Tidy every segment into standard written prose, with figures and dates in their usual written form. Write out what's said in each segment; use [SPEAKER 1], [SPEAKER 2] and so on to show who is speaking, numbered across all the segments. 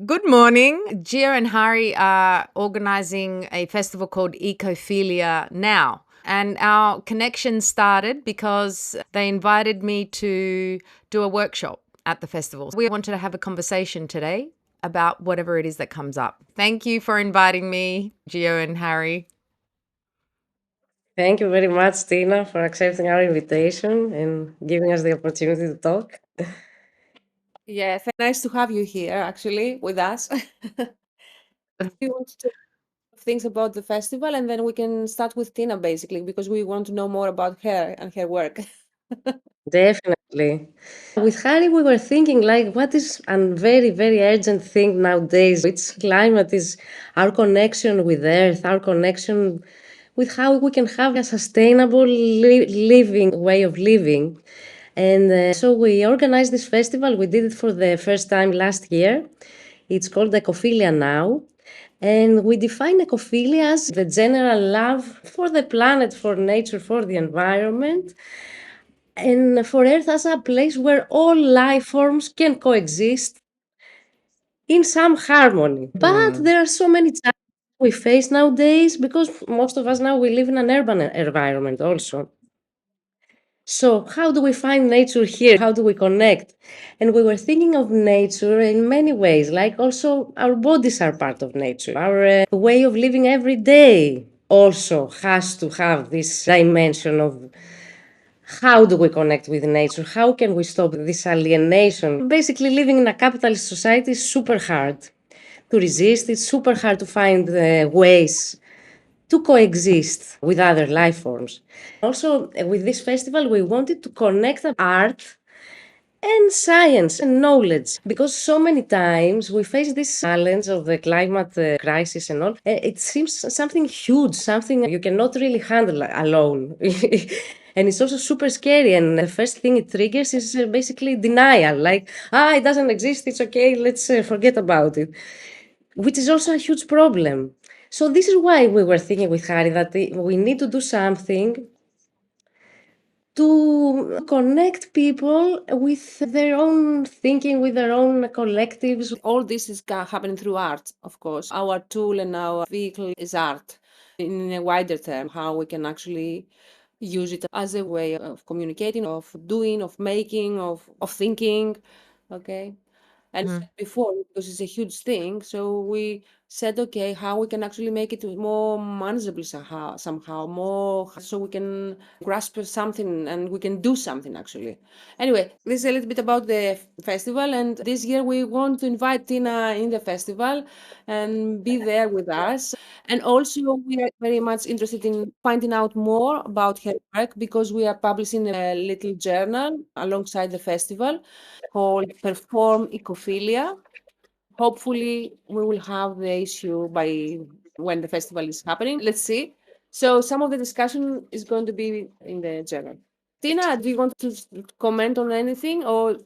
[SPEAKER 1] Good morning. Geo and Hari are organizing a festival called ECOPHILIA Now. And our connection started because they invited me to do a workshop at the festival. We wanted to have a conversation today about whatever it is that comes up. Thank you for inviting me, Geo and Hari.
[SPEAKER 2] Thank you very much, Tina, for accepting our invitation and giving us the opportunity to talk.
[SPEAKER 3] Yes, nice to have you here actually with us. We want to talk things about the festival and then we can start with Tina basically because we want to know more about her and her work.
[SPEAKER 2] Definitely. With Harry, we were thinking like, what is a very, very urgent thing nowadays? It's climate, is our connection with Earth, our connection with how we can have a sustainable living way of living. And so we organized this festival. We did it for the first time last year. It's called ECOPHILIA Now. And we define ecophilia as the general love for the planet, for nature, for the environment, and for Earth as a place where all life forms can coexist in some harmony. But there are so many challenges we face nowadays because most of us now we live in an urban environment also. So, how do we find nature here? How do we connect? And we were thinking of nature in many ways, like also our bodies are part of nature. Our way of living every day also has to have this dimension of how do we connect with nature? How can we stop this alienation? Basically, living in a capitalist society is super hard to resist. It's super hard to find ways to coexist with other life forms. Also, with this festival, we wanted to connect art and science and knowledge because so many times we face this challenge of the climate crisis and all. It seems something huge, something you cannot really handle alone. And it's also super scary. And the first thing it triggers is basically denial like, it doesn't exist, it's okay, let's forget about it, which is also a huge problem. So this is why we were thinking with Harry that we need to do something to connect people with their own thinking, with their own collectives.
[SPEAKER 3] All this is happening through art, of course. Our tool and our vehicle is art in a wider term, how we can actually use it as a way of communicating, of doing, of making, of thinking. Okay. And before, because it's a huge thing, so we said, okay, how we can actually make it more manageable somehow more, so we can grasp something and we can do something actually. Anyway, this is a little bit about the festival, and this year we want to invite Tina in the festival and be there with us. And also, we are very much interested in finding out more about her work because we are publishing a little journal alongside the festival called Perform Ecophilia. Hopefully, we will have the issue by when the festival is happening. Let's see. So, some of the discussion is going to be in the journal. Tina, do you want to comment on anything, or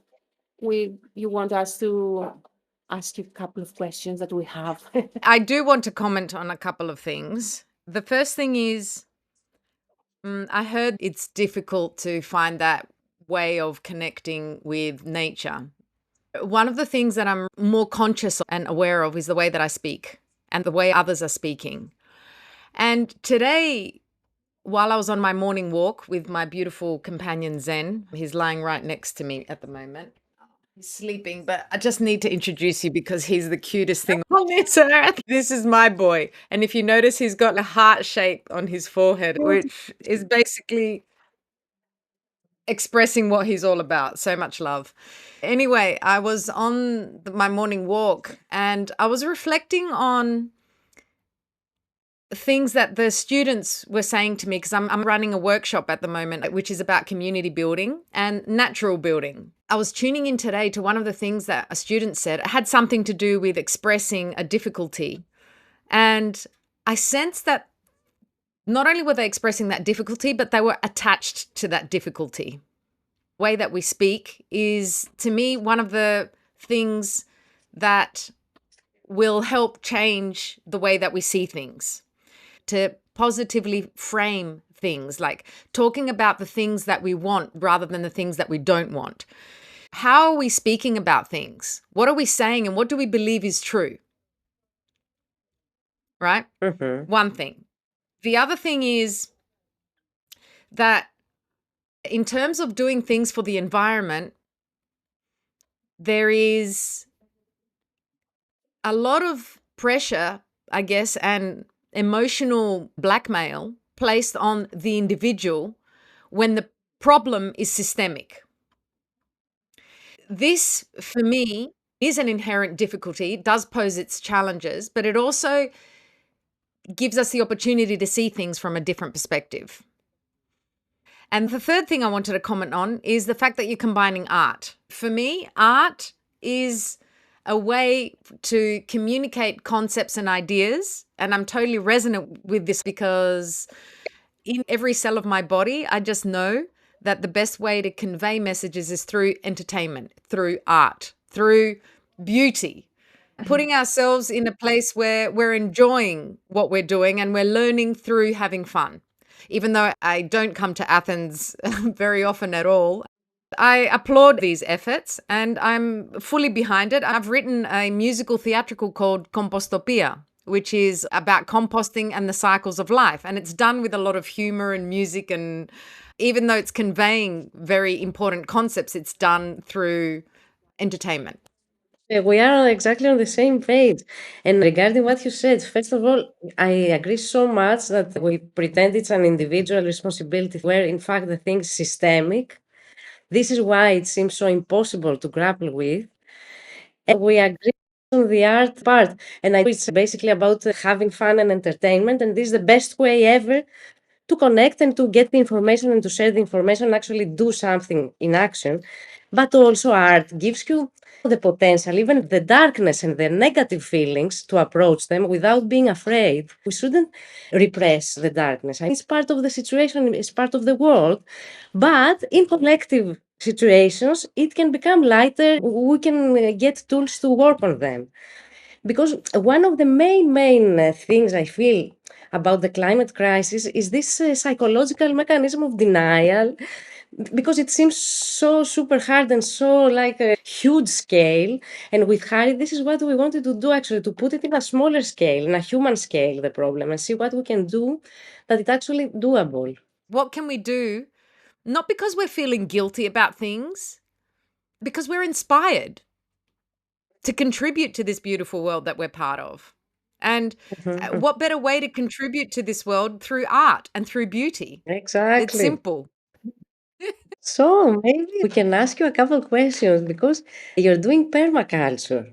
[SPEAKER 3] you want us to ask you a couple of questions that we have?
[SPEAKER 1] I do want to comment on a couple of things. The first thing is, I heard it's difficult to find that way of connecting with nature. One of the things that I'm more conscious and aware of is the way that I speak and the way others are speaking. And today, while I was on my morning walk with my beautiful companion Zen, he's lying right next to me at the moment. He's sleeping, but I just need to introduce you because he's the cutest thing on this earth. This is my boy. And if you notice, he's got a heart shape on his forehead, which is basically expressing what he's all about. So much love. Anyway, I was on my morning walk and I was reflecting on things that the students were saying to me because I'm running a workshop at the moment, which is about community building and natural building. I was tuning in today to one of the things that a student said. It had something to do with expressing a difficulty. And I sensed that not only were they expressing that difficulty, but they were attached to that difficulty. The way that we speak is, to me, one of the things that will help change the way that we see things. To positively frame things, like talking about the things that we want rather than the things that we don't want. how are we speaking about things? What are we saying and what do we believe is true? Right? One thing. The other thing is that in terms of doing things for the environment, there is a lot of pressure, I guess, and emotional blackmail placed on the individual when the problem is systemic. This, for me, is an inherent difficulty. It does pose its challenges, but it also gives us the opportunity to see things from a different perspective. And the third thing I wanted to comment on is the fact that you're combining art. For me, art is a way to communicate concepts and ideas. And I'm totally resonant with this because in every cell of my body, I just know that the best way to convey messages is through entertainment, through art, through beauty. Putting ourselves in a place where we're enjoying what we're doing and we're learning through having fun. Even though I don't come to Athens very often at all, I applaud these efforts and I'm fully behind it. I've written a musical theatrical called Compostopia, which is about composting and the cycles of life. And it's done with a lot of humor and music. And even though it's conveying very important concepts, it's done through entertainment.
[SPEAKER 2] We are exactly on the same page. And regarding what you said, first of all, I agree so much that we pretend it's an individual responsibility where in fact the thing is systemic. This is why it seems so impossible to grapple with. And we agree on the art part. And I it's basically about having fun and entertainment. And this is the best way ever to connect and to get the information and to share the information and actually do something in action. But also art gives you the potential, even the darkness and the negative feelings to approach them without being afraid. We shouldn't repress the darkness. I mean, it's part of the situation, it's part of the world. But in collective situations, it can become lighter. We can get tools to work on them. Because one of the main things I feel about the climate crisis is this psychological mechanism of denial, because it seems so super hard and so like a huge scale. And with Hari, this is what we wanted to do actually, to put it in a smaller scale, in a human scale, the problem, and see what we can do that it's actually doable.
[SPEAKER 1] What can we do? Not because we're feeling guilty about things, because we're inspired to contribute to this beautiful world that we're part of. And
[SPEAKER 2] Mhm.
[SPEAKER 1] what better way to contribute to this world through art and through beauty? It's
[SPEAKER 2] Exactly.
[SPEAKER 1] simple.
[SPEAKER 2] So maybe we can ask you a couple questions because you're doing permaculture,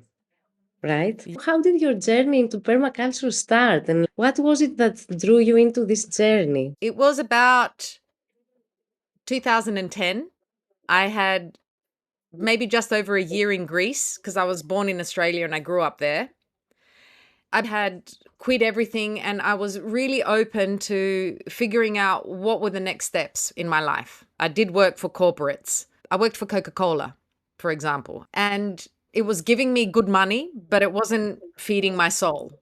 [SPEAKER 2] right? How did your journey into permaculture start, and what was it that drew you into this journey?
[SPEAKER 1] It was about 2010. I had maybe just over a year in Greece because I was born in Australia and I grew up there. I had quit everything and I was really open to figuring out what were the next steps in my life. I did work for corporates. I worked for Coca-Cola, for example, and it was giving me good money, but it wasn't feeding my soul.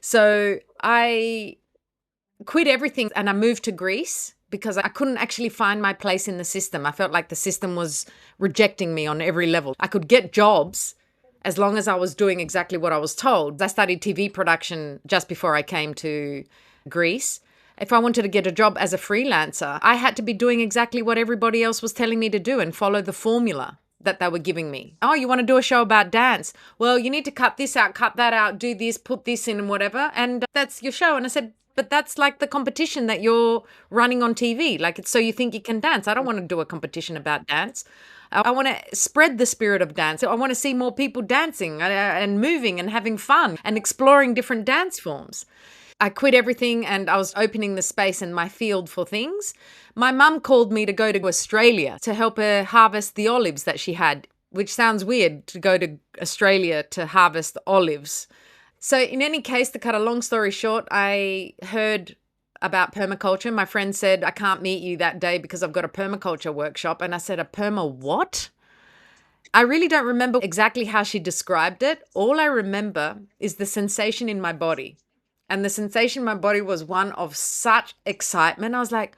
[SPEAKER 1] So I quit everything and I moved to Greece because I couldn't actually find my place in the system. I felt like the system was rejecting me on every level. I could get jobs as long as I was doing exactly what I was told. I studied TV production just before I came to Greece. If I wanted to get a job as a freelancer, I had to be doing exactly what everybody else was telling me to do and follow the formula that they were giving me. Oh, you want to do a show about dance? Well, you need to cut this out, cut that out, do this, put this in and whatever. And that's your show. And I said, but that's like the competition that you're running on TV. Like, it's so you think you can dance. I don't want to do a competition about dance. I want to spread the spirit of dance. I want to see more people dancing and moving and having fun and exploring different dance forms. I quit everything and I was opening the space in my field for things. My mum called me to go to Australia to help her harvest the olives that she had, which sounds weird to go to Australia to harvest olives. So in any case, to cut a long story short, I heard about permaculture. My friend said, I can't meet you that day because I've got a permaculture workshop. And I said, a perma what? I really don't remember exactly how she described it. All I remember is the sensation in my body. And the sensation in my body was one of such excitement. I was like,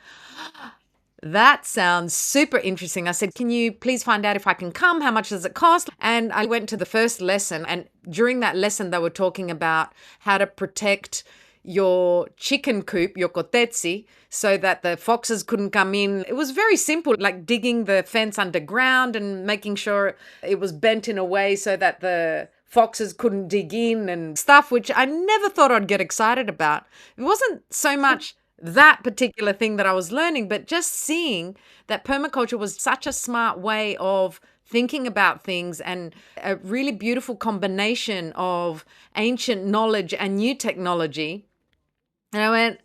[SPEAKER 1] That sounds super interesting. I said, can you please find out if I can come? How much does it cost? And I went to the first lesson. And during that lesson, they were talking about how to protect your chicken coop, your kotetsi, so that the foxes couldn't come in. It was very simple, like digging the fence underground and making sure it was bent in a way so that the foxes couldn't dig in and stuff, which I never thought I'd get excited about. It wasn't so much that particular thing that I was learning, but just seeing that permaculture was such a smart way of thinking about things and a really beautiful combination of ancient knowledge and new technology. And I went,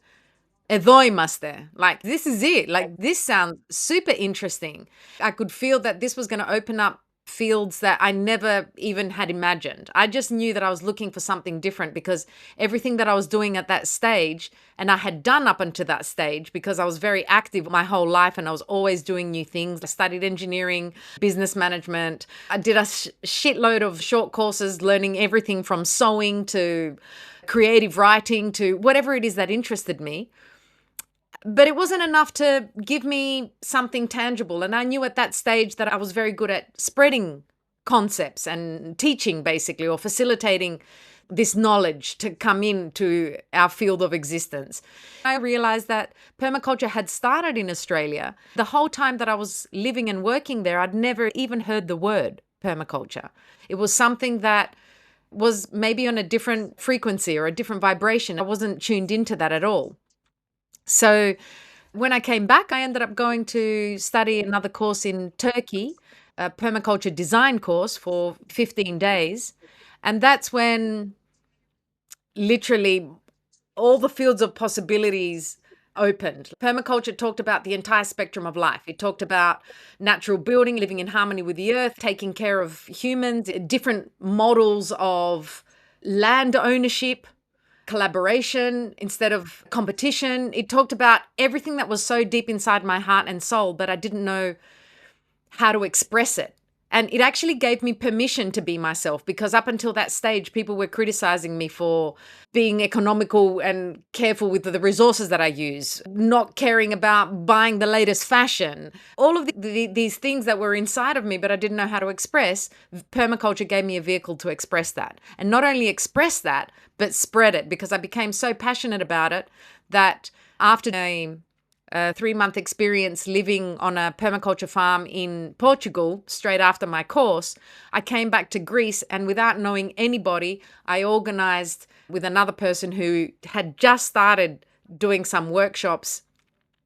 [SPEAKER 1] εδώ είμαστε. Like, this is it. Like, this sounds super interesting. I could feel that this was going to open up fields that I never even had imagined. I just knew that I was looking for something different because everything that I was doing at that stage, and I had done up until that stage because I was very active my whole life and I was always doing new things. I studied engineering, business management. I did a shitload of short courses, learning everything from sewing to creative writing to whatever it is that interested me. But it wasn't enough to give me something tangible. And I knew at that stage that I was very good at spreading concepts and teaching, basically, or facilitating this knowledge to come into our field of existence. I realized that permaculture had started in Australia. The whole time that I was living and working there, I'd never even heard the word permaculture. It was something that was maybe on a different frequency or a different vibration. I wasn't tuned into that at all. So when I came back, I ended up going to study another course in Turkey, a permaculture design course for 15 days. And that's when literally all the fields of possibilities opened. Permaculture talked about the entire spectrum of life. It talked about natural building, living in harmony with the earth, taking care of humans, different models of land ownership, collaboration instead of competition. It talked about everything that was so deep inside my heart and soul, but I didn't know how to express it. And it actually gave me permission to be myself, because up until that stage, people were criticizing me for being economical and careful with the resources that I use, not caring about buying the latest fashion, all of these things that were inside of me, but I didn't know how to express. Permaculture gave me a vehicle to express that. And not only express that, but spread it, because I became so passionate about it that after a 3-month experience living on a permaculture farm in Portugal, straight after my course, I came back to Greece, and without knowing anybody, I organized with another person who had just started doing some workshops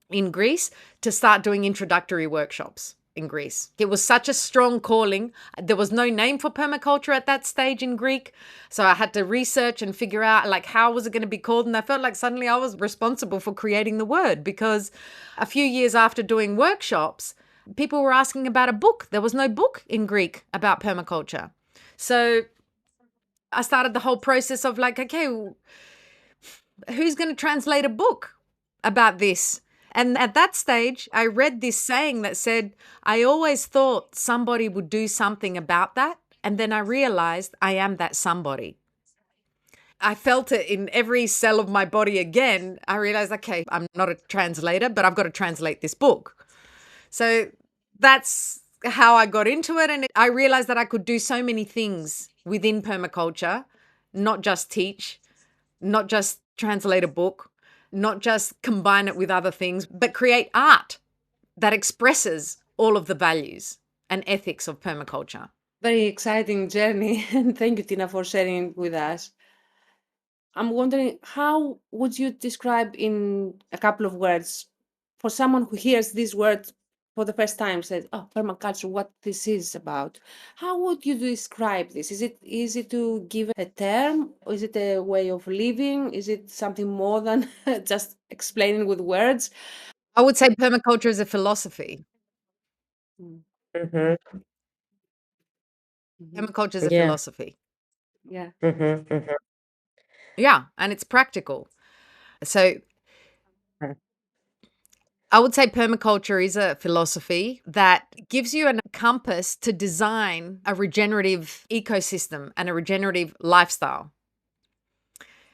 [SPEAKER 1] in Greece to start doing introductory workshops in Greece. It was such a strong calling. There was no name for permaculture at that stage in Greek. So I had to research and figure out, like, how was it going to be called? And I felt like suddenly I was responsible for creating the word, because a few years after doing workshops, people were asking about a book. There was no book in Greek about permaculture. So I started the whole process of like, okay, who's going to translate a book about this? And at that stage, I read this saying that said, I always thought somebody would do something about that. And then I realized I am that somebody. I felt it in every cell of my body again. I realized, okay, I'm not a translator, but I've got to translate this book. So that's how I got into it. And I realized that I could do so many things within permaculture, not just teach, not just translate a book, not just combine it with other things, but create art that expresses all of the values and ethics of permaculture.
[SPEAKER 3] Very exciting journey. And thank you, Tina, for sharing it with us. I'm wondering, how would you describe in a couple of words, for someone who hears these words for the first time, says, oh, permaculture, what this is about? How would you describe this? Is it easy to give a term? Or is it a way of living? Is it something more than just explaining with words?
[SPEAKER 1] I would say permaculture is a philosophy.
[SPEAKER 3] Mm.
[SPEAKER 2] Mm-hmm.
[SPEAKER 1] Permaculture is a
[SPEAKER 2] Yeah.
[SPEAKER 1] philosophy.
[SPEAKER 3] Yeah.
[SPEAKER 2] Mm-hmm. Mm-hmm.
[SPEAKER 1] Yeah, and it's practical. So I would say permaculture is a philosophy that gives you a compass to design a regenerative ecosystem and a regenerative lifestyle.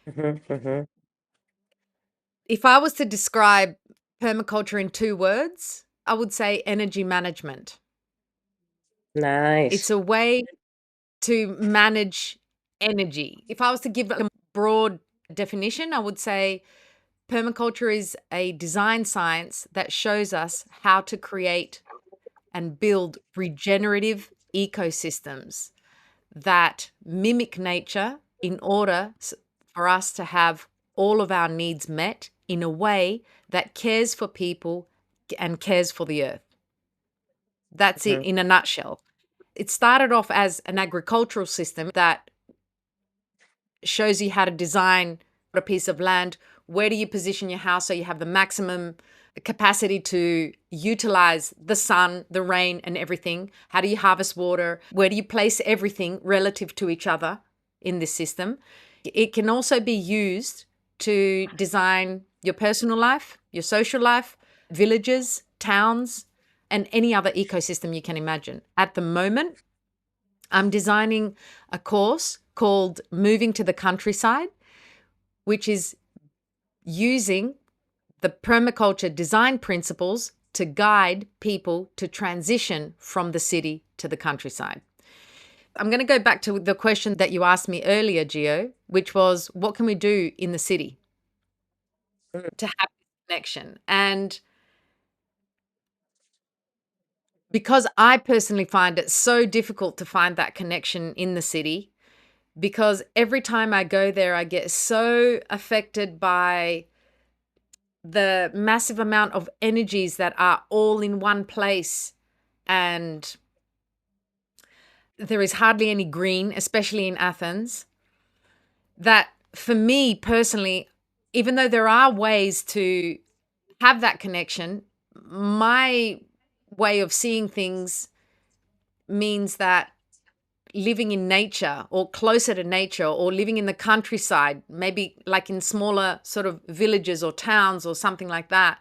[SPEAKER 2] Mm-hmm. Mm-hmm.
[SPEAKER 1] If I was to describe permaculture in 2 words, I would say energy management.
[SPEAKER 2] Nice.
[SPEAKER 1] It's a way to manage energy. If I was to give a broad definition, I would say permaculture is a design science that shows us how to create and build regenerative ecosystems that mimic nature in order for us to have all of our needs met in a way that cares for people and cares for the earth. That's it in a nutshell. It started off as an agricultural system that shows you how to design a piece of land. Where do you position your house so you have the maximum capacity to utilize the sun, the rain, and everything? How do you harvest water? Where do you place everything relative to each other in this system? It can also be used to design your personal life, your social life, villages, towns, and any other ecosystem you can imagine. At the moment, I'm designing a course called Moving to the Countryside, which is using the permaculture design principles to guide people to transition from the city to the countryside. I'm going to go back to the question that you asked me earlier, Geo, which was, what can we do in the city to have this connection? And because I personally find it so difficult to find that connection in the city, because every time I go there, I get so affected by the massive amount of energies that are all in one place. And there is hardly any green, especially in Athens. That for me personally, even though there are ways to have that connection, my way of seeing things means that living in nature or closer to nature or living in the countryside, maybe like in smaller sort of villages or towns or something like that,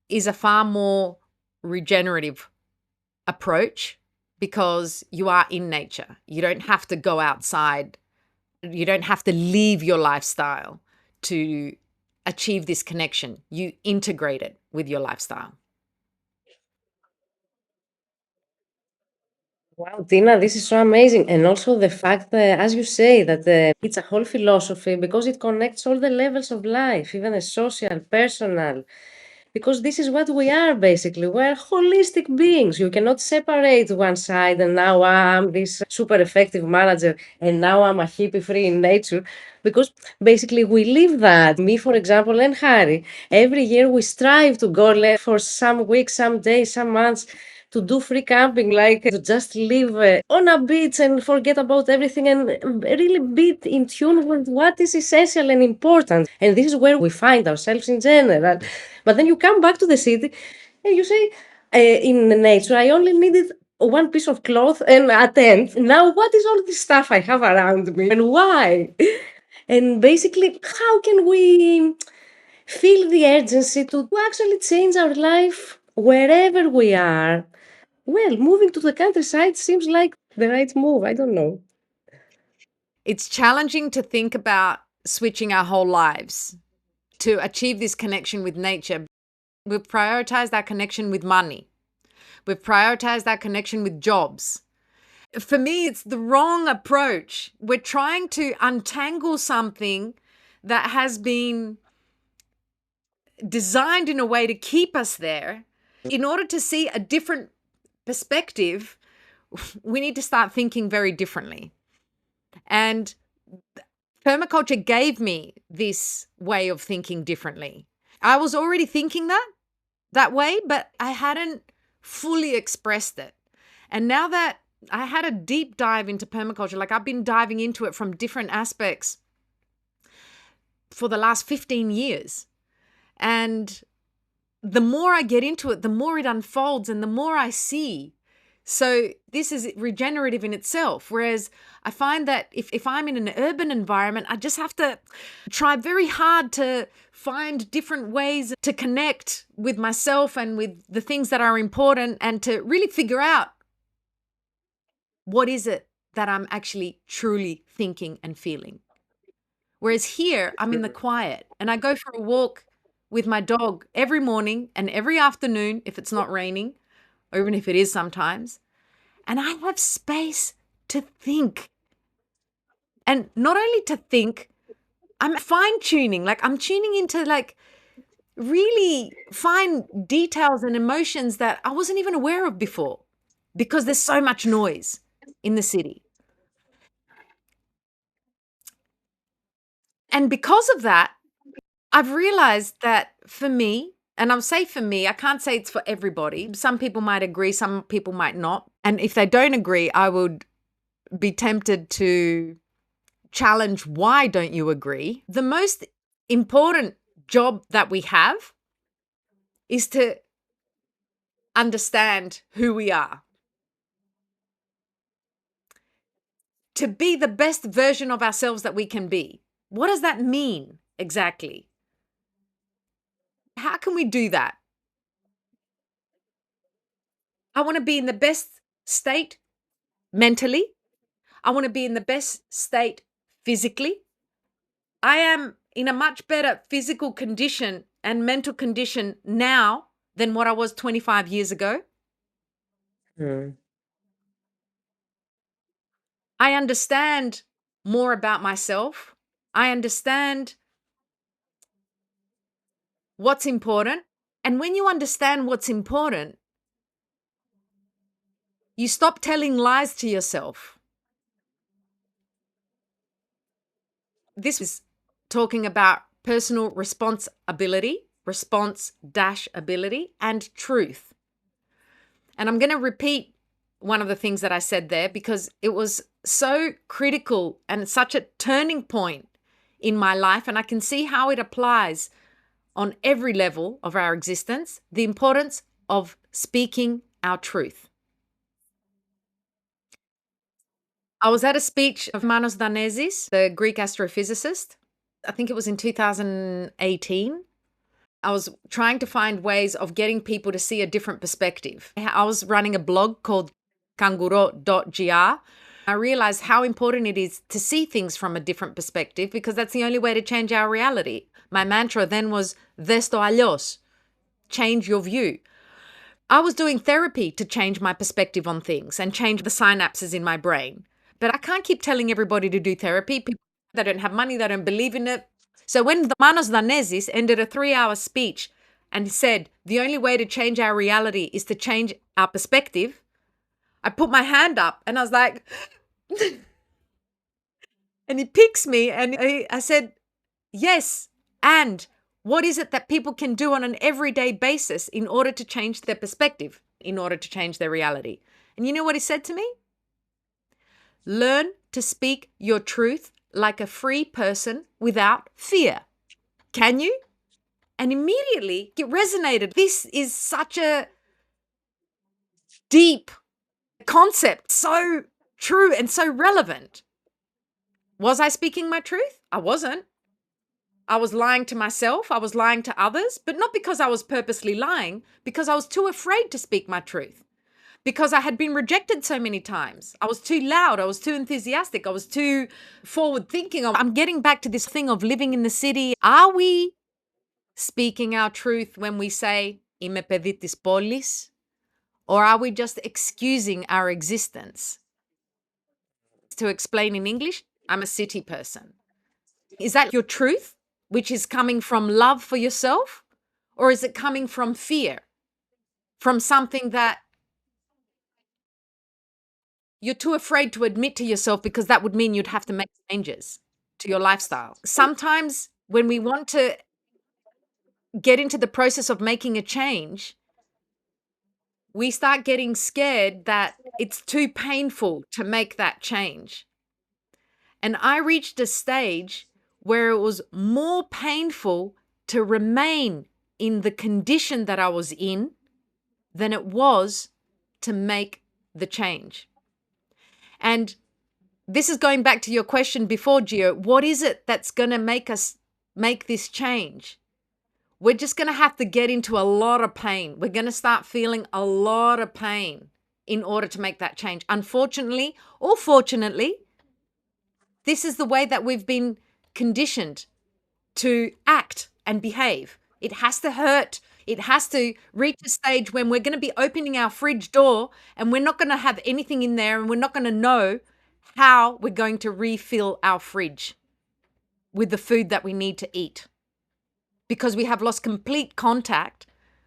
[SPEAKER 1] is a far more regenerative approach because you are in nature. You don't have to go outside. You don't have to leave your lifestyle to achieve this connection. You integrate it with your lifestyle.
[SPEAKER 2] Wow, Tina, this is so amazing. And also the fact that, as you say, that it's a whole philosophy because it connects all the levels of life, even the social, personal, because this is what we are basically. We're holistic beings. You cannot separate one side and now I'm this super effective manager and now I'm a hippie free in nature. Because basically we live that. Me, for example, and Harry, every year we strive to go for some weeks, some days, some months to do free camping, like to just live on a beach and forget about everything and really be in tune with what is essential and important. And this is where we find ourselves in general. But then you come back to the city and you say, in nature, I only needed one piece of cloth and a tent. Now, what is all this stuff I have around me and why? And basically, how can we feel the urgency to actually change our life wherever we are? Well, moving to the countryside seems like the right move. I don't know.
[SPEAKER 1] It's challenging to think about switching our whole lives to achieve this connection with nature. We've prioritized our connection with money. We've prioritized our connection with jobs. For me, it's the wrong approach. We're trying to untangle something that has been designed in a way to keep us there. In order to see a different perspective, we need to start thinking very differently. And permaculture gave me this way of thinking differently. I was already thinking that way, but I hadn't fully expressed it. And now that I had a deep dive into permaculture, like I've been diving into it from different aspects for the last 15 years. And the more I get into it, the more it unfolds and the more I see. So this is regenerative in itself. Whereas I find that if I'm in an urban environment, I just have to try very hard to find different ways to connect with myself and with the things that are important and to really figure out what is it that I'm actually truly thinking and feeling. Whereas here, I'm in the quiet and I go for a walk with my dog every morning and every afternoon if it's not raining, or even if it is sometimes. And I have space to think. And not only to think, I'm fine tuning. Like I'm tuning into like really fine details and emotions that I wasn't even aware of before because there's so much noise in the city. And because of that, I've realized that for me, and I'll say for me, I can't say it's for everybody. Some people might agree, some people might not. And if they don't agree, I would be tempted to challenge, why don't you agree? The most important job that we have is to understand who we are, to be the best version of ourselves that we can be. What does that mean exactly? How can we do that? I want to be in the best state mentally. I want to be in the best state physically. I am in a much better physical condition and mental condition now than what I was 25 years ago.
[SPEAKER 2] Mm.
[SPEAKER 1] I understand more about myself. I understand what's important. And when you understand what's important, you stop telling lies to yourself. This is talking about personal responsibility, response-ability, and truth. And I'm going to repeat one of the things that I said there because it was so critical and such a turning point in my life. And I can see how it applies on every level of our existence, the importance of speaking our truth. I was at a speech of Manos Danesis, the Greek astrophysicist. I think it was in 2018. I was trying to find ways of getting people to see a different perspective. I was running a blog called kanguro.gr. I realized how important it is to see things from a different perspective because that's the only way to change our reality. My mantra then was, δες το αλλιώς, change your view. I was doing therapy to change my perspective on things and change the synapses in my brain. But I can't keep telling everybody to do therapy. People, they don't have money, they don't believe in it. So when the Manos Danesis ended a 3-hour speech and said, the only way to change our reality is to change our perspective, I put my hand up and I was like, and he picks me and I said, yes, and what is it that people can do on an everyday basis in order to change their perspective, in order to change their reality? And you know what he said to me? Learn to speak your truth like a free person without fear. Can you? And immediately it resonated. This is such a deep concept, so true and so relevant. Was I speaking my truth? I wasn't. I was lying to myself. I was lying to others, but not because I was purposely lying, because I was too afraid to speak my truth. Because I had been rejected so many times. I was too loud. I was too enthusiastic. I was too forward thinking. I'm getting back to this thing of living in the city. Are we speaking our truth when we say, είμαι παιδί της πόλης? Or are we just excusing our existence? To explain in English, I'm a city person. Is that your truth, which is coming from love for yourself? Or is it coming from fear? From something that you're too afraid to admit to yourself because that would mean you'd have to make changes to your lifestyle. Sometimes when we want to get into the process of making a change, we start getting scared that it's too painful to make that change. And I reached a stage where it was more painful to remain in the condition that I was in than it was to make the change. And this is going back to your question before, Geo. What is it that's going to make us make this change? We're just going to have to get into a lot of pain. We're going to start feeling a lot of pain in order to make that change. Unfortunately, or fortunately, this is the way that we've been conditioned to act and behave. It has to hurt. It has to reach a stage when we're going to be opening our fridge door and we're not going to have anything in there and we're not going to know how we're going to refill our fridge with the food that we need to eat, because we have lost complete contact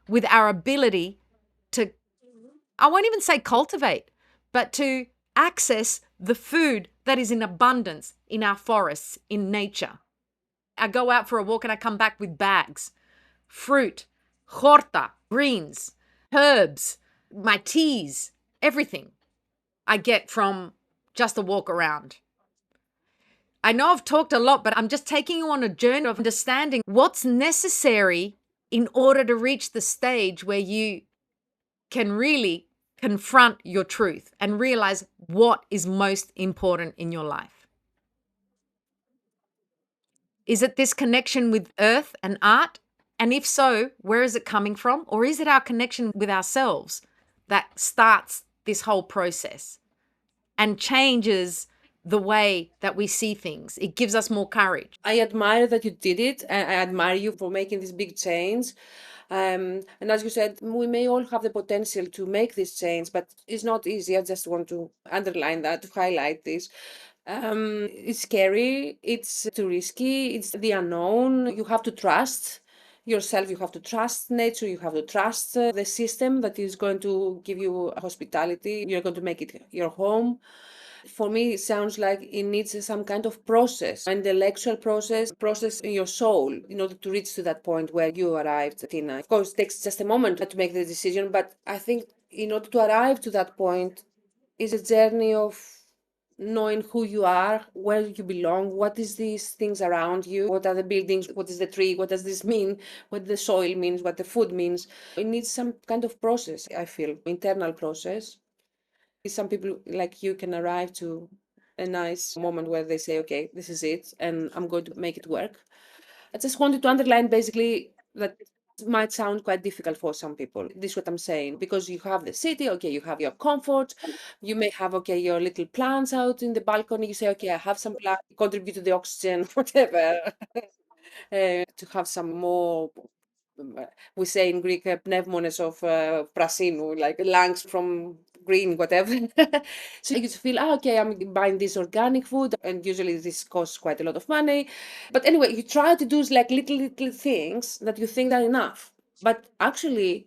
[SPEAKER 1] with our ability to, I won't even say cultivate, but to access the food that is in abundance in our forests, in nature. I go out for a walk and I come back with bags, fruit, horta, greens, herbs, my teas, everything I get from just a walk around. I know I've talked a lot, but I'm just taking you on a journey of understanding what's necessary in order to reach the stage where you can really confront your truth and realize what is most important in your life. Is it this connection with earth and art? And if so, where is it coming from? Or is it our connection with ourselves that starts this whole process and changes the way that we see things? It gives us more courage.
[SPEAKER 3] I admire that you did it, and I admire you for making this big change. And as you said, we may all have the potential to make this change, but it's not easy. I just want to underline that, to highlight this. It's scary, it's too risky, it's the unknown. You have to trust yourself, you have to trust nature, you have to trust the system that is going to give you hospitality, you're going to make it your home. For me, it sounds like it needs some kind of process, intellectual process in your soul in order to reach to that point where you arrived, Tina. Of course, it takes just a moment to make the decision, but I think in order to arrive to that point is a journey of knowing who you are, where you belong, what is these things around you, what are the buildings, what is the tree, what does this mean, what the soil means, what the food means. It needs some kind of process, I feel, internal process. Some people like you can arrive to a nice moment where they say, okay, this is it, and I'm going to make it work. I just wanted to underline basically that it might sound quite difficult for some people. This is what I'm saying, because you have the city, okay, you have your comfort, you may have, okay, your little plants out in the balcony. You say, okay, I have some plants, contribute to the oxygen, whatever, to have some more. We say in Greek, pneumones of prasinu, like lungs from green, whatever. So you feel, okay, I'm buying this organic food, and usually this costs quite a lot of money. But anyway, you try to do like little things that you think are enough. But actually,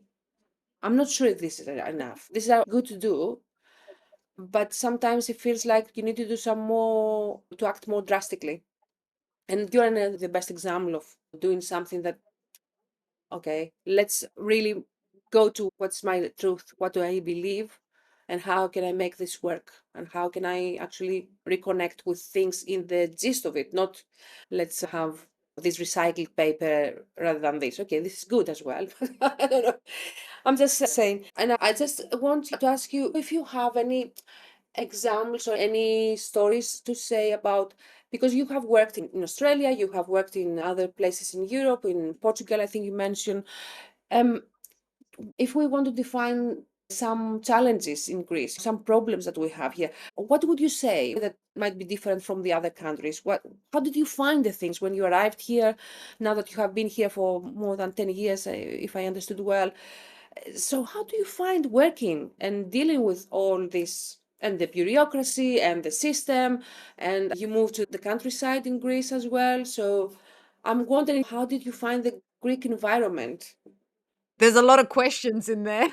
[SPEAKER 3] I'm not sure if this is enough. These are good to do, but sometimes it feels like you need to do some more, to act more drastically. And you're the best example of doing something that, okay, let's really go to what's my truth, what do I believe, and how can I make this work, and how can I actually reconnect with things in the gist of it, not let's have this recycled paper rather than this. Okay, this is good as well. I don't know. I'm just saying. And I just want to ask you if you have any examples or any stories to say about, because you have worked in Australia, you have worked in other places in Europe, in Portugal, I think you mentioned. Um, if we want to define some challenges in Greece, some problems that we have here, what would you say that might be different from the other countries? How did you find the things when you arrived here? Now that you have been here for more than 10 years, if I understood well. So how do you find working and dealing with all this and the bureaucracy and the system? And you moved to the countryside in Greece as well. So I'm wondering, how did you find the Greek environment?
[SPEAKER 1] There's a lot of questions in there.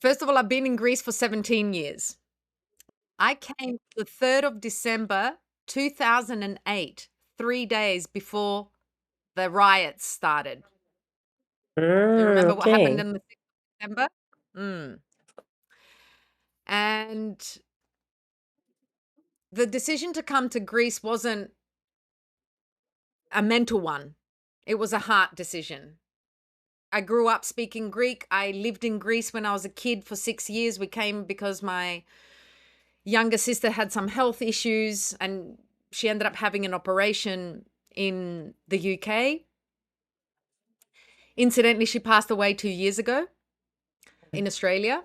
[SPEAKER 1] First of all, I've been in Greece for 17 years. I came the 3rd of December 2008, 3 days before the riots started. Do you remember what happened
[SPEAKER 2] Okay.
[SPEAKER 1] in the 6th of December? And the decision to come to Greece wasn't a mental one. It was a heart decision. I grew up speaking Greek. I lived in Greece when I was a kid for 6 years. We came because my younger sister had some health issues and she ended up having an operation in the UK. Incidentally, she passed away 2 years ago in Australia.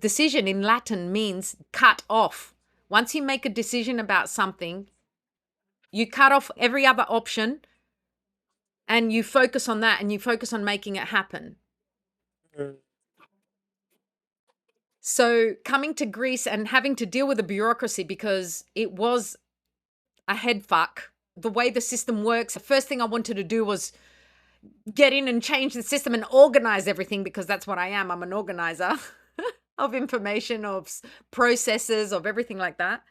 [SPEAKER 1] Decision in Latin means cut off. Once you make a decision about something, You cut off every other option and you focus on that and you focus on making it happen. So coming to Greece and having to deal with the bureaucracy, because it was a head fuck, the way the system works, the first thing I wanted to do was get in and change the system and organize everything, because that's what I am. I'm an organizer of information, of processes, of everything like that.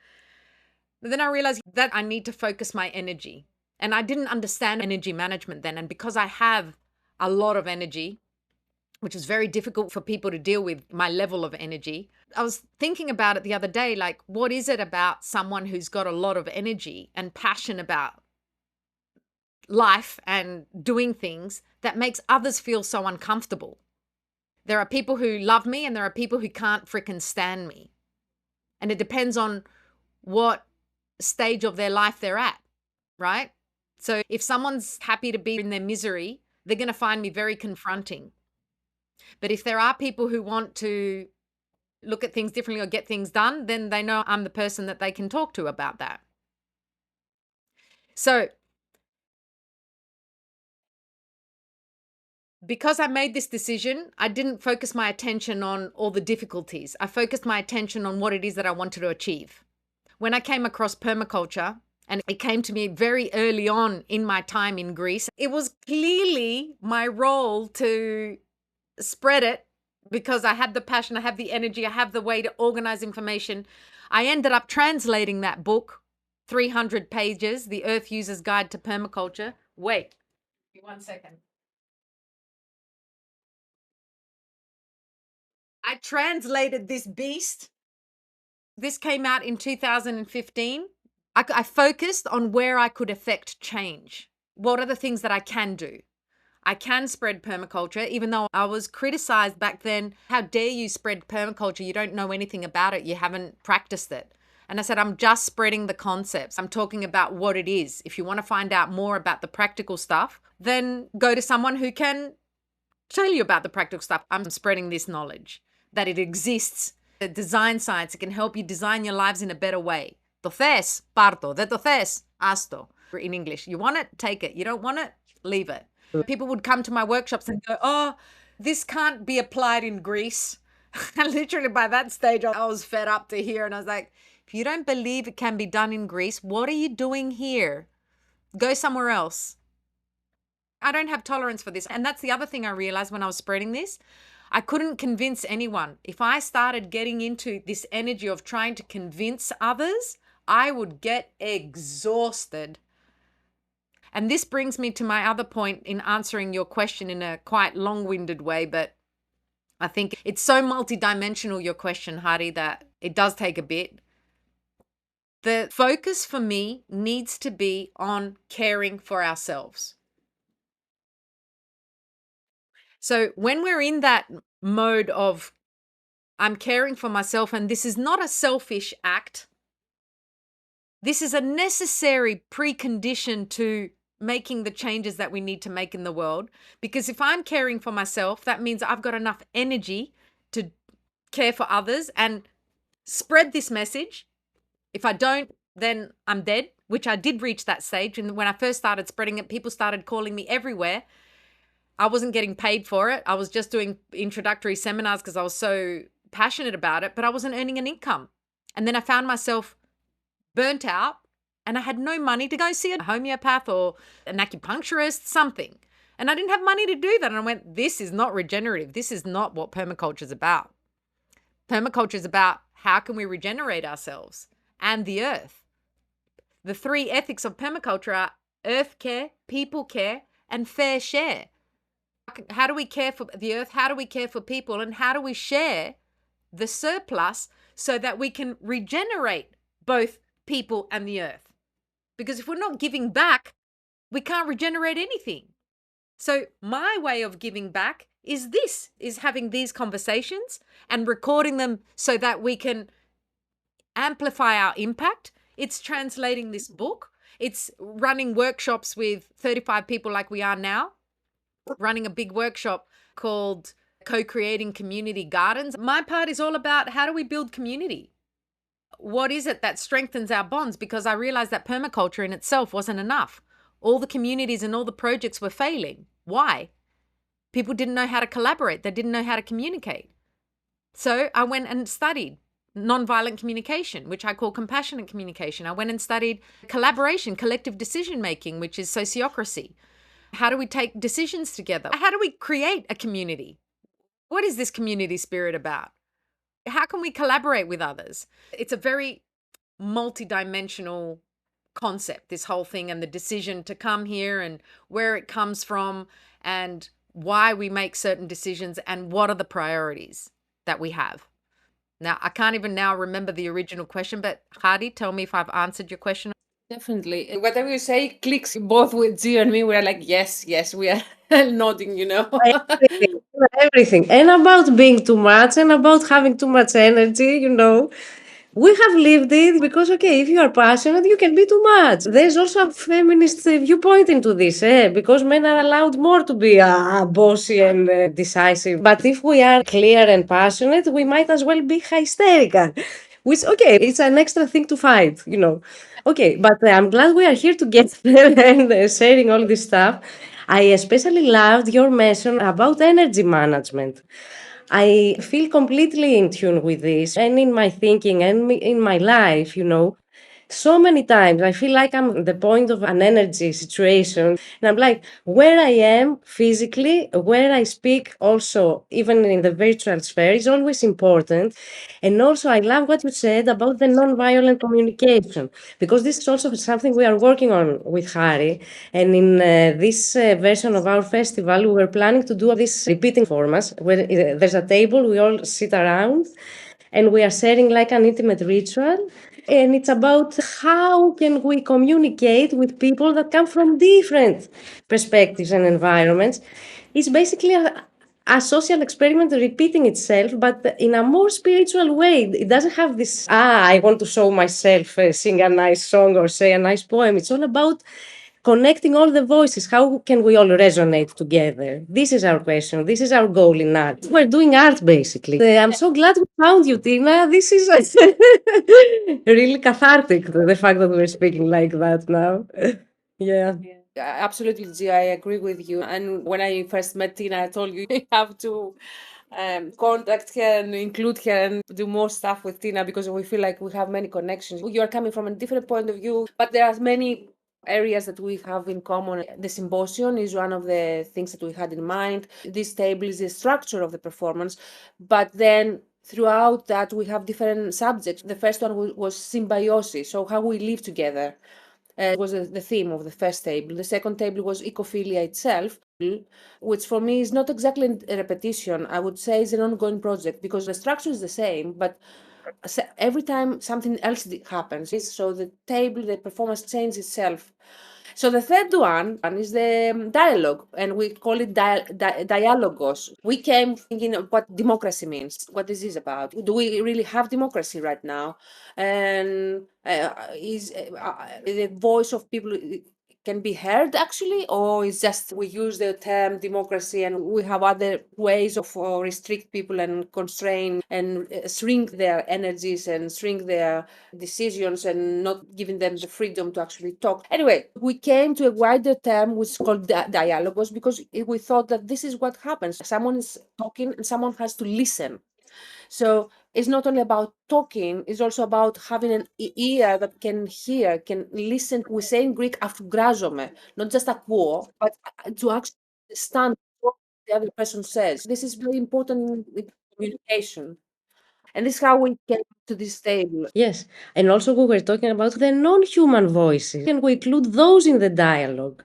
[SPEAKER 1] But then I realized that I need to focus my energy. And I didn't understand energy management then. And because I have a lot of energy, which is very difficult for people to deal with, my level of energy, I was thinking about it the other day, like, what is it about someone who's got a lot of energy and passion about life and doing things that makes others feel so uncomfortable? There are people who love me and there are people who can't frickin' stand me. And it depends on what stage of their life they're at, right? So if someone's happy to be in their misery, they're going to find me very confronting. But if there are people who want to look at things differently or get things done, then they know I'm the person that they can talk to about that. So because I made this decision, I didn't focus my attention on all the difficulties. I focused my attention on what it is that I wanted to achieve. When I came across permaculture, and it came to me very early on in my time in Greece, it was clearly my role to spread it, because I had the passion, I have the energy, I have the way to organize information. I ended up translating that book, 300 pages, The Earth User's Guide to Permaculture. Wait, 1 second. I translated this beast. This came out in 2015. I focused on where I could affect change. What are the things that I can do? I can spread permaculture, even though I was criticized back then. How dare you spread permaculture? You don't know anything about it. You haven't practiced it. And I said, I'm just spreading the concepts. I'm talking about what it is. If you want to find out more about the practical stuff, then go to someone who can tell you about the practical stuff. I'm spreading this knowledge that it exists. The design science, it can help you design your lives in a better way. Το θες, πάρτο. Δεν το θες, άστο. In English, you want it, take it. You don't want it, leave it. People would come to my workshops and go, oh, this can't be applied in Greece. And literally by that stage, I was fed up to hear. And I was like, if you don't believe it can be done in Greece, what are you doing here? Go somewhere else. I don't have tolerance for this. And that's the other thing I realized when I was spreading this. I couldn't convince anyone. If I started getting into this energy of trying to convince others, I would get exhausted. And this brings me to my other point in answering your question in a quite long-winded way, but I think it's so multidimensional, your question, Hari, that it does take a bit. The focus for me needs to be on caring for ourselves. So when we're in that mode of I'm caring for myself, and this is not a selfish act, this is a necessary precondition to making the changes that we need to make in the world. Because if I'm caring for myself, that means I've got enough energy to care for others and spread this message. If I don't, then I'm dead, which I did reach that stage. And when I first started spreading it, people started calling me everywhere. I wasn't getting paid for it. I was just doing introductory seminars because I was so passionate about it, but I wasn't earning an income. And then I found myself burnt out and I had no money to go see a homeopath or an acupuncturist, something. And I didn't have money to do that. And I went, this is not regenerative. This is not what permaculture is about. Permaculture is about how can we regenerate ourselves and the earth. The 3 ethics of permaculture are earth care, people care, and fair share. How do we care for the earth? How do we care for people? And how do we share the surplus so that we can regenerate both people and the earth? Because if we're not giving back, we can't regenerate anything. So my way of giving back is having these conversations and recording them so that we can amplify our impact. It's translating this book. It's running workshops with 35 people like we are now, running a big workshop called Co-Creating Community Gardens. My part is all about how do we build community? what is it that strengthens our bonds? Because I realized that permaculture in itself wasn't enough. All the communities and all the projects were failing. Why? People didn't know how to collaborate. They didn't know how to communicate. So I went and studied nonviolent communication, which I call compassionate communication. I went and studied collaboration, collective decision making, which is sociocracy. How do we take decisions together? How do we create a community? What is this community spirit about? How can we collaborate with others? It's a very multidimensional concept, this whole thing, and the decision to come here and where it comes from and why we make certain decisions and what are the priorities that we have. Now, I can't even now remember the original question, but Hari, tell me if I've answered your question.
[SPEAKER 3] Definitely. Whatever you say clicks both with Geo and me. We're like, yes, yes, we are nodding, you know.
[SPEAKER 2] Everything, everything. And about being too much and about having too much energy, you know. We have lived it because, okay, if you are passionate, you can be too much. There's also a feminist viewpoint into this, because men are allowed more to be bossy and decisive. But if we are clear and passionate, we might as well be hysterical. Which, okay, it's an extra thing to fight, you know. Okay, but I'm glad we are here together and sharing all this stuff. I especially loved your mention about energy management. I feel completely in tune with this and in my thinking and in my life, you know. So many times I feel like I'm at the point of an energy situation, and I'm like, where I am physically, where I speak, also, even in the virtual sphere, is always important. And also, I love what you said about the non-violent communication, because this is also something we are working on with Hari. And in this version of our festival, we were planning to do this repeating formats where there's a table, we all sit around and we are sharing like an intimate ritual, and it's about how can we communicate with people that come from different perspectives and environments. It's basically a social experiment repeating itself, but in a more spiritual way. It doesn't have this, I want to show myself, sing a nice song or say a nice poem. It's all about connecting all the voices. How can we all resonate together? This is our question. This is our goal in art. We're doing art basically. I'm so glad we found you, Tina. This is really cathartic, the fact that we're speaking like that now. Yeah.
[SPEAKER 3] Absolutely, Gio, I agree with you. And when I first met Tina, I told you you have to contact her and include her and do more stuff with Tina because we feel like we have many connections. You are coming from a different point of view, but there are many areas that we have in common. The symposium is one of the things that we had in mind. This table is the structure of the performance, but then throughout that we have different subjects. The first one was symbiosis, so how we live together. Was the theme of the first table. The second table was ecophilia itself, which for me is not exactly a repetition. I would say it's an ongoing project because the structure is the same, but every time something else happens, so the table, the performance changes itself. So the third one is the dialogue, and we call it dialogos. We came thinking of what democracy means, what this is about. Do we really have democracy right now? And is the voice of people can be heard actually, or is just we use the term democracy and we have other ways of restrict people and constrain and shrink their energies and shrink their decisions and not giving them the freedom to actually talk. Anyway, we came to a wider term which is called dialogos because we thought that this is what happens. Someone is talking and someone has to listen. So it's not only about talking, it's also about having an ear that can hear, can listen. We say in Greek, afugrazome, not just ακούω, but to actually understand what the other person says. This is very important in communication. And this is how we came to this table.
[SPEAKER 2] Yes. And also, we were talking about the non human voices. Can we include those in the dialogue?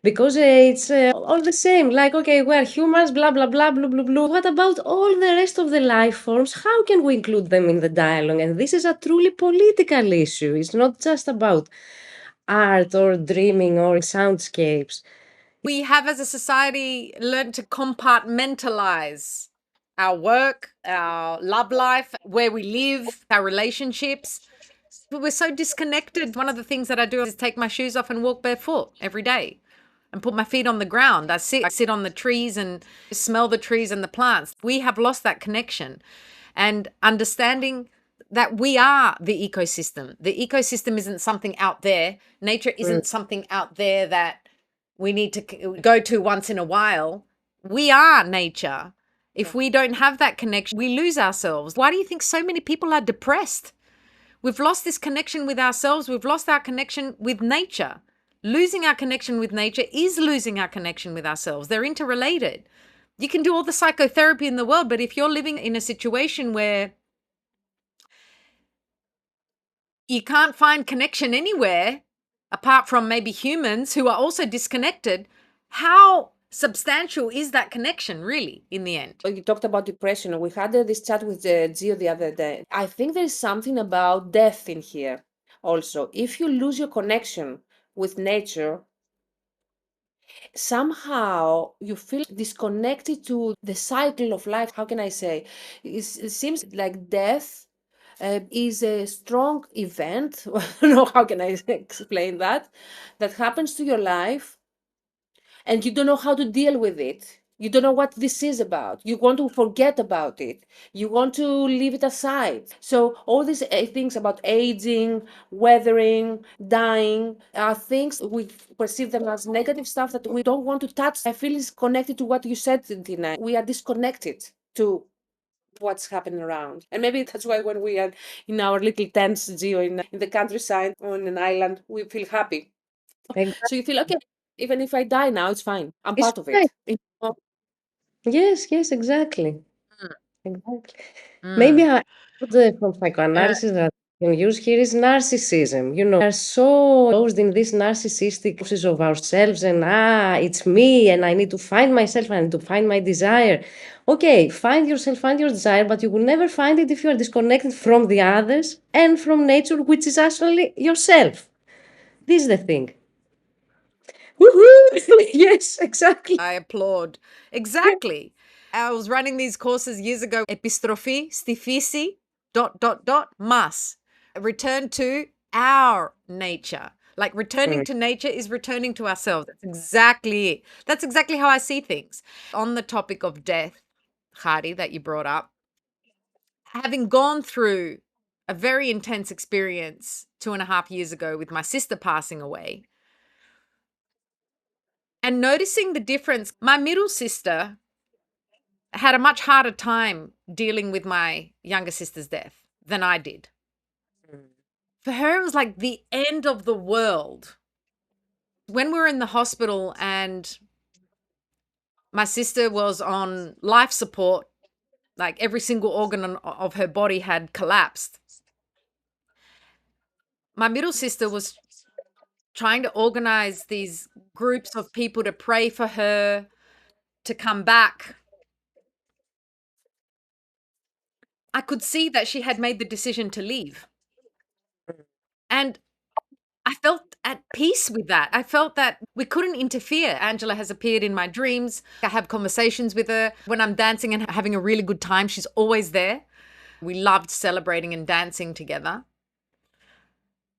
[SPEAKER 2] Because it's all the same. Like, okay, we're humans, blah, blah, blah, blah, blah, blah. What about all the rest of the life forms? How can we include them in the dialogue? And this is a truly political issue. It's not just about art or dreaming or soundscapes.
[SPEAKER 1] We have, as a society, learned to compartmentalize our work, our love life, where we live, our relationships. We're so disconnected. One of the things that I do is take my shoes off and walk barefoot every day and put my feet on the ground. I sit on the trees and smell the trees and the plants. We have lost that connection. And understanding that we are the ecosystem. The ecosystem isn't something out there. Nature isn't something out there that we need to go to once in a while. We are nature. If we don't have that connection, we lose ourselves. Why do you think so many people are depressed? We've lost this connection with ourselves. We've lost our connection with nature. Losing our connection with nature is losing our connection with ourselves. They're interrelated. You can do all the psychotherapy in the world, but if you're living in a situation where you can't find connection anywhere apart from maybe humans who are also disconnected, how substantial is that connection really in the end?
[SPEAKER 3] You talked about depression. We had this chat with Geo the other day. I think there is something about death in here also. If you lose your connection with nature, somehow you feel disconnected to the cycle of life. How can I say? It seems like death is a strong event. I don't know how can I explain that. That happens to your life, and you don't know how to deal with it. You don't know what this is about. You want to forget about it. You want to leave it aside. So all these things about aging, weathering, dying are things we perceive them as negative stuff that we don't want to touch. I feel it's connected to what you said, Tina. We are disconnected to what's happening around. And maybe that's why when we are in our little tents, Geo, in the countryside on an island, we feel happy.
[SPEAKER 2] Exactly.
[SPEAKER 3] So you feel, okay, even if I die now, it's fine. I'm
[SPEAKER 2] It's
[SPEAKER 3] part of
[SPEAKER 2] fine.
[SPEAKER 3] it. You know?
[SPEAKER 2] Yes, yes, exactly.
[SPEAKER 1] Mm,
[SPEAKER 2] Exactly. Maybe
[SPEAKER 1] mm.
[SPEAKER 2] I the from psychoanalysis that we can use here is narcissism. We are so lost in this narcissistic process of ourselves and it's me and I need to find myself and I need to find my desire. Okay, find yourself, find your desire, but you will never find it if you are disconnected from the others and from nature, which is actually yourself. This is the thing. Woohoo! Yes, exactly.
[SPEAKER 1] I applaud. Exactly. I was running these courses years ago. Επιστροφή στη φύση, mas. Return to our nature. Like returning
[SPEAKER 2] Mm.
[SPEAKER 1] to nature is returning to ourselves. That's exactly it. That's exactly how I see things. On the topic of death, Hari, that you brought up, having gone through a very intense experience 2.5 years ago with my sister passing away, and noticing the difference, my middle sister had a much harder time dealing with my younger sister's death than I did. For her, it was like the end of the world. When we were in the hospital and my sister was on life support, like every single organ of her body had collapsed, my middle sister was trying to organize these groups of people to pray for her to come back. I could see that she had made the decision to leave. And I felt at peace with that. I felt that we couldn't interfere. Angela has appeared in my dreams. I have conversations with her. When I'm dancing and having a really good time, she's always there. We loved celebrating and dancing together.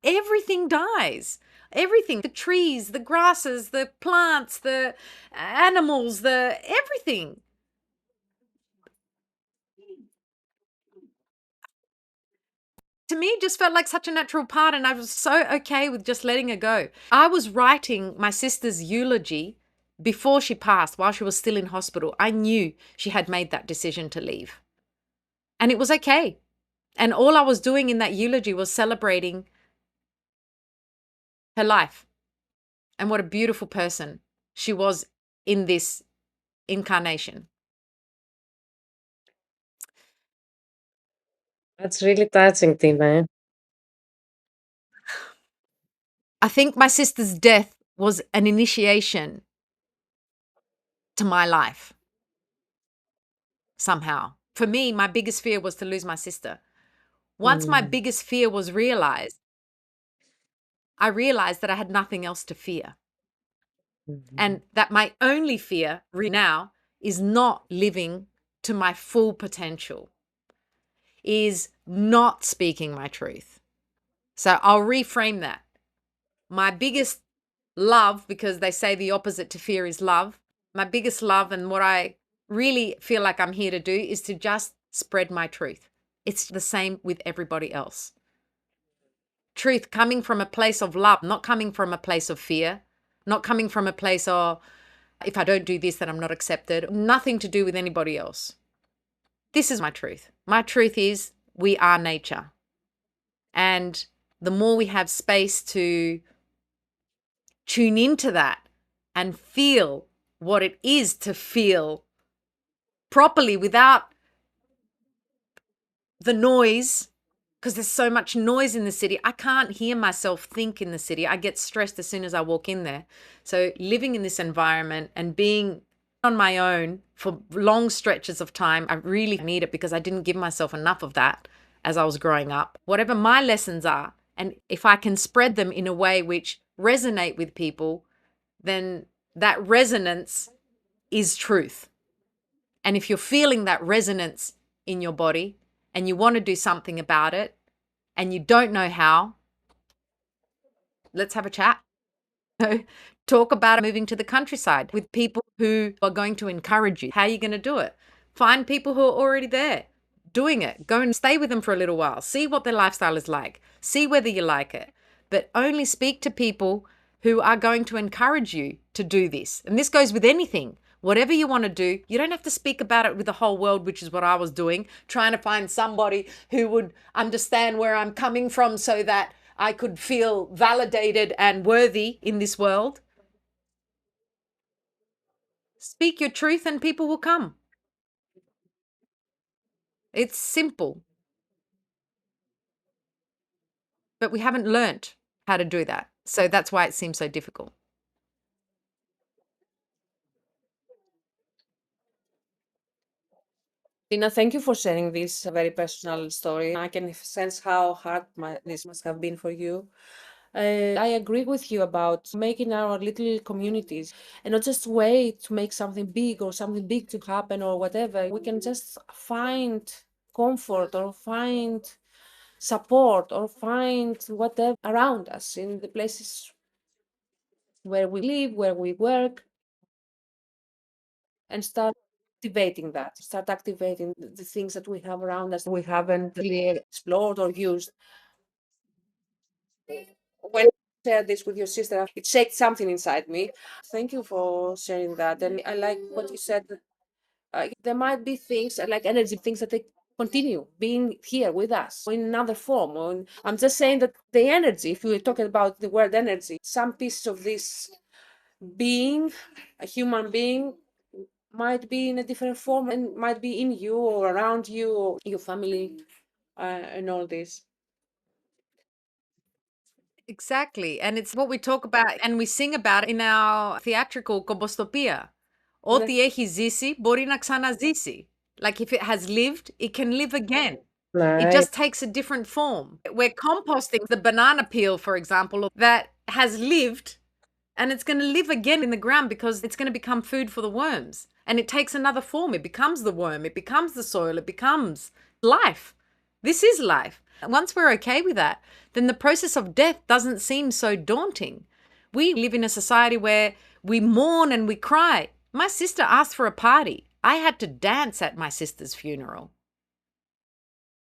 [SPEAKER 1] Everything dies. Everything. The trees, the grasses, the plants, the animals, the everything. To me, it just felt like such a natural part, and I was so okay with just letting her go. I was writing my sister's eulogy before she passed, while she was still in hospital. I knew she had made that decision to leave. And it was okay. And all I was doing in that eulogy was celebrating her life and what a beautiful person she was in this incarnation.
[SPEAKER 2] That's really touching, Tina.
[SPEAKER 1] I think my sister's death was an initiation to my life somehow. For me, my biggest fear was to lose my sister. Once my
[SPEAKER 2] Mm.
[SPEAKER 1] biggest fear was realized, I realized that I had nothing else to fear.
[SPEAKER 2] Mhm.
[SPEAKER 1] And that my only fear now is not living to my full potential, is not speaking my truth. So I'll reframe that. My biggest love, because they say the opposite to fear is love, my biggest love and what I really feel like I'm here to do is to just spread my truth. It's the same with everybody else. Truth coming from a place of love, not coming from a place of fear, not coming from a place of, if I don't do this, then I'm not accepted. Nothing to do with anybody else. This is my truth. My truth is we are nature. And the more we have space to tune into that and feel what it is to feel properly without the noise, because there's so much noise in the city. I can't hear myself think in the city. I get stressed as soon as I walk in there. So living in this environment and being on my own for long stretches of time, I really need it because I didn't give myself enough of that as I was growing up. Whatever my lessons are, and if I can spread them in a way which resonate with people, then that resonance is truth. And if you're feeling that resonance in your body and you want to do something about it and you don't know how, let's have a chat. Talk about moving to the countryside with people who are going to encourage you. How are you going to do it? Find people who are already there doing it. Go and stay with them for a little while. See what their lifestyle is like. See whether you like it. But only speak to people who are going to encourage you to do this. And this goes with anything. Whatever you want to do, you don't have to speak about it with the whole world, which is what I was doing, trying to find somebody who would understand where I'm coming from so that I could feel validated and worthy in this world. Speak your truth and people will come. It's simple. But we haven't learnt how to do that. So that's why it seems so difficult.
[SPEAKER 3] Tina, thank you for sharing this very personal story. I can sense how hard this must have been for you. I agree with you about making our little communities and not just wait to make something big or something big to happen or whatever. We can just find comfort or find support or find whatever around us in the places where we live, where we work, and start activating the things that we have around us we haven't really explored or used. When you shared this with your sister, it shaked something inside me. Thank you for sharing that. And I like what you said. There might be things like energy, things that they continue being here with us in another form. I'm just saying that the energy, if we're talking about the word energy, some pieces of this being, a human being, might be in a different form and might be in you or around you or your family and all this.
[SPEAKER 1] Exactly. And it's what we talk about and we sing about in our theatrical Kobostopia. Ό,τι έχει ζήσει μπορεί να ξαναζήσει. Like if it has lived, it can live again. It
[SPEAKER 2] Nice.
[SPEAKER 1] just takes a different form. We're composting the banana peel, for example, that has lived and it's going to live again in the ground because it's going to become food for the worms. And it takes another form. It becomes the worm. It becomes the soil. It becomes life. This is life. Once we're okay with that, then the process of death doesn't seem so daunting. We live in a society where we mourn and we cry. My sister asked for a party. I had to dance at my sister's funeral.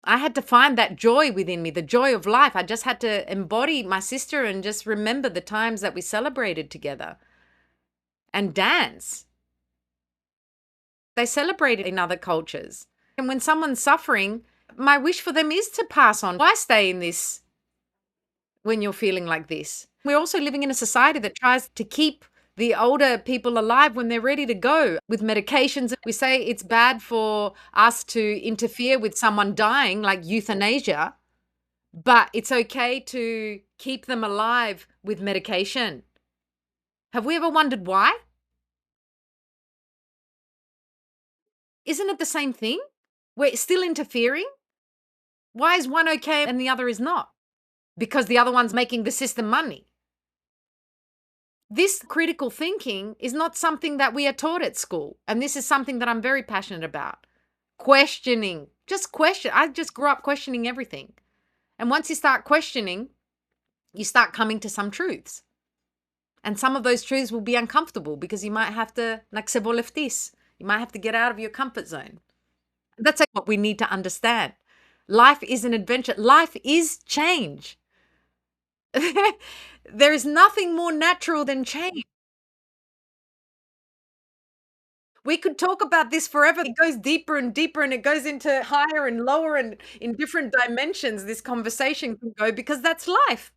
[SPEAKER 1] I had to find that joy within me, the joy of life. I just had to embody my sister and just remember the times that we celebrated together and dance. They celebrate it in other cultures. And when someone's suffering, my wish for them is to pass on. Why stay in this when you're feeling like this? We're also living in a society that tries to keep the older people alive when they're ready to go with medications. We say it's bad for us to interfere with someone dying, like euthanasia, but it's okay to keep them alive with medication. Have we ever wondered why? Isn't it the same thing? We're still interfering. Why is one okay and the other is not? Because the other one's making the system money. This critical thinking is not something that we are taught at school. And this is something that I'm very passionate about. Questioning. Just question. I just grew up questioning everything. And once you start questioning, you start coming to some truths. And some of those truths will be uncomfortable because you might have to, like seboleftis, you might have to get out of your comfort zone. That's like what we need to understand. Life is an adventure. Life is change. There is nothing more natural than change. We could talk about this forever. It goes deeper and deeper, and it goes into higher and lower and in different dimensions. This conversation can go because that's life.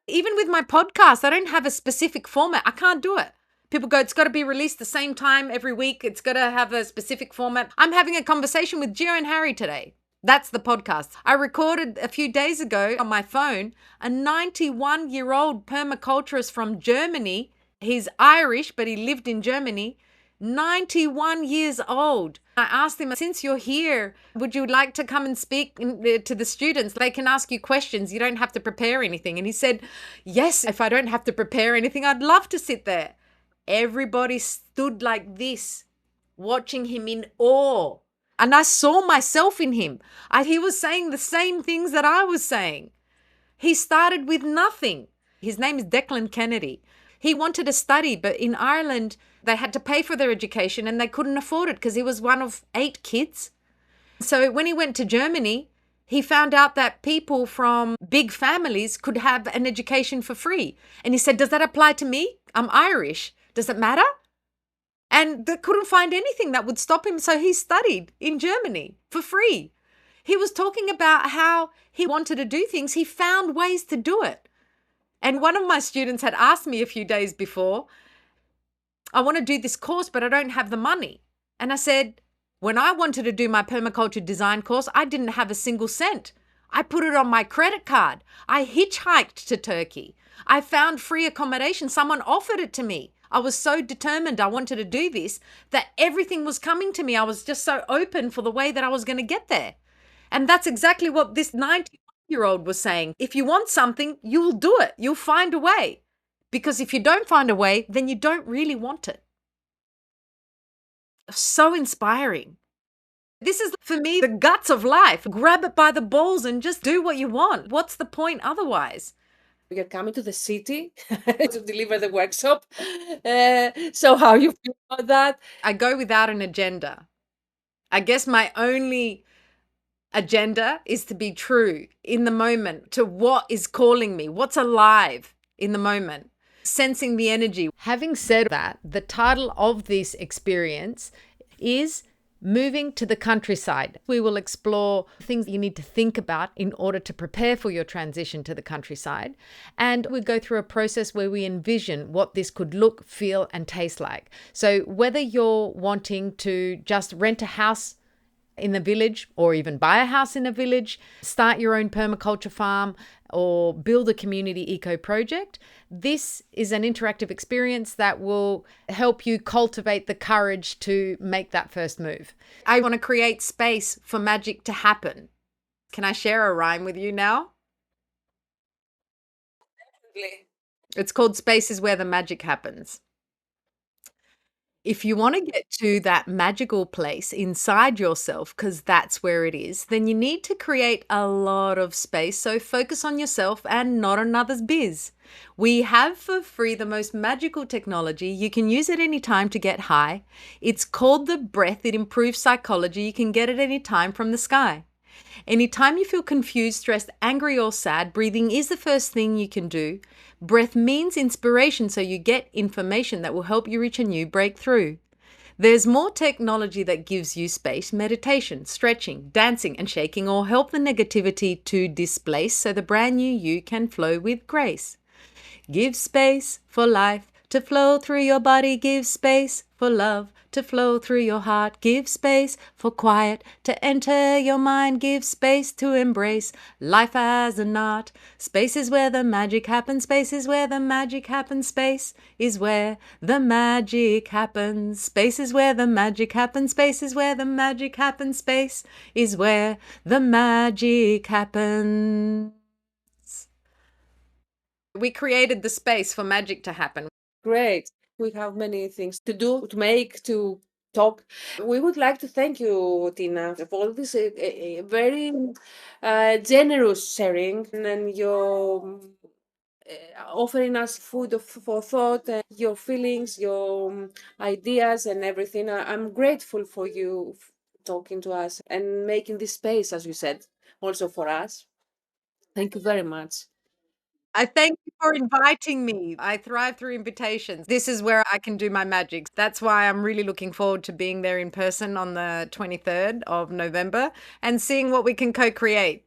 [SPEAKER 1] Even with my podcast, I don't have a specific format. I can't do it. People go, it's got to be released the same time every week. It's got to have a specific format. I'm having a conversation with Geo and Hari today. That's the podcast. I recorded a few days ago on my phone a 91-year-old permaculturist from Germany. He's Irish, but he lived in Germany. 91 years old. I asked him, since you're here, would you like to come and speak to the students? They can ask you questions. You don't have to prepare anything. And he said, yes, if I don't have to prepare anything, I'd love to sit there. Everybody stood like this, watching him in awe. And I saw myself in him. He was saying the same things that I was saying. He started with nothing. His name is Declan Kennedy. He wanted to study, but in Ireland, they had to pay for their education and they couldn't afford it because he was one of 8 kids. So when he went to Germany, he found out that people from big families could have an education for free. And he said, does that apply to me? I'm Irish. Does it matter? And they couldn't find anything that would stop him. So he studied in Germany for free. He was talking about how he wanted to do things. He found ways to do it. And one of my students had asked me a few days before, I want to do this course, but I don't have the money. And I said, when I wanted to do my permaculture design course, I didn't have a single cent. I put it on my credit card. I hitchhiked to Turkey. I found free accommodation. Someone offered it to me. I was so determined I wanted to do this that everything was coming to me. I was just so open for the way that I was going to get there. And that's exactly what this 90-year-old was saying. If you want something, you'll do it. You'll find a way. Because if you don't find a way, then you don't really want it. So inspiring. This is, for me, the guts of life. Grab it by the balls and just do what you want. What's the point otherwise?
[SPEAKER 3] We are coming to the city to deliver the workshop. So how you feel about that?
[SPEAKER 1] I go without an agenda. I guess my only agenda is to be true in the moment to what is calling me, what's alive in the moment, sensing the energy. Having said that, the title of this experience is Moving to the Countryside. We will explore things you need to think about in order to prepare for your transition to the countryside. And we go through a process where we envision what this could look, feel, and taste like. So whether you're wanting to just rent a house in the village or even buy a house in a village, start your own permaculture farm, or build a community eco project, this is an interactive experience that will help you cultivate the courage to make that first move. I want to create space for magic to happen. Can I share a rhyme with you now?
[SPEAKER 3] Definitely.
[SPEAKER 1] It's called Space is Where the Magic Happens. If you want to get to that magical place inside yourself, because that's where it is, then you need to create a lot of space. So focus on yourself and not on others' biz. We have for free the most magical technology. You can use it anytime to get high. It's called the breath. It improves psychology. You can get it anytime from the sky. Anytime you feel confused, stressed, angry, or sad, breathing is the first thing you can do. Breath means inspiration, so you get information that will help you reach a new breakthrough. There's more technology that gives you space. Meditation, stretching, dancing, and shaking all help the negativity to displace so the brand new you can flow with grace. Give space for life to flow through your body. Give space for love to flow through your heart. Give space for quiet to enter your mind. Give space to embrace life as an art. Space is where the magic happens. Space is where the magic happens. Space is where the magic happens. Space is where the magic happens. Space is where the magic happens. Space is where the magic happens. We created the space for magic to happen.
[SPEAKER 3] Great. We have many things to do, to make, to talk. We would like to thank you, Tina, for all this very generous sharing and your offering us food for thought, your feelings, your ideas, and everything. I'm grateful for you talking to us and making this space, as you said, also for us. Thank you very much.
[SPEAKER 1] I thank you for inviting me. I thrive through invitations. This is where I can do my magic. That's why I'm really looking forward to being there in person on the 23rd of November and seeing what we can co-create.